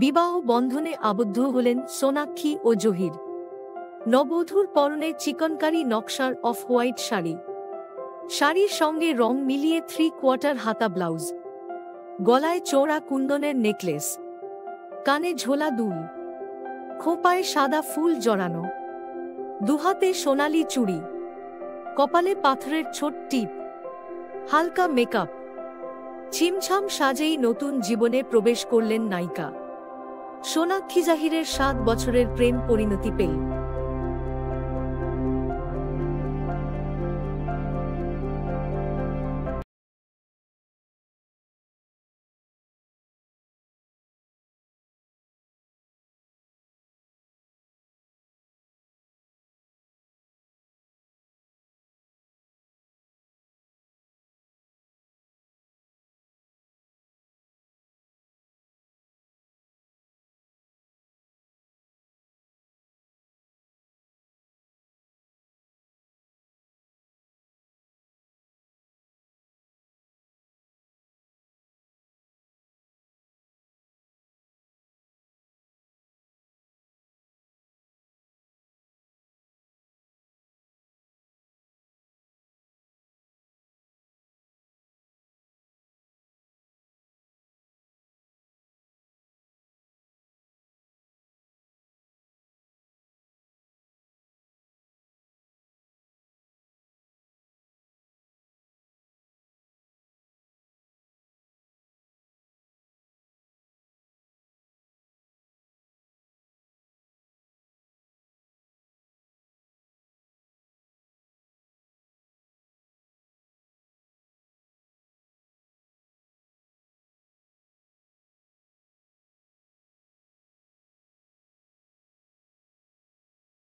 বিবাহ বন্ধনে আবদ্ধ হলেন সোনাক্ষী ও জহির। নববধূর পরনে চিকনকারি নকশার অফ হোয়াইট শাড়ি, শাড়ির সঙ্গে রং মিলিয়ে 3/4 হাতা ব্লাউজ, গলায় চওড়া কুন্দনের নেকলেস, কানে ঝোলা দুল, খোঁপায় সাদা ফুল জড়ানো, দুহাতে সোনালি চুড়ি, কপালে পাথরের ছোট টিপ, হালকা মেকআপ, ছিমছাম সাজেই নতুন জীবনে প্রবেশ করলেন নায়িকা। সোনাক্ষী জাহিরের 7 বছরের প্রেম পরিণতি পেল।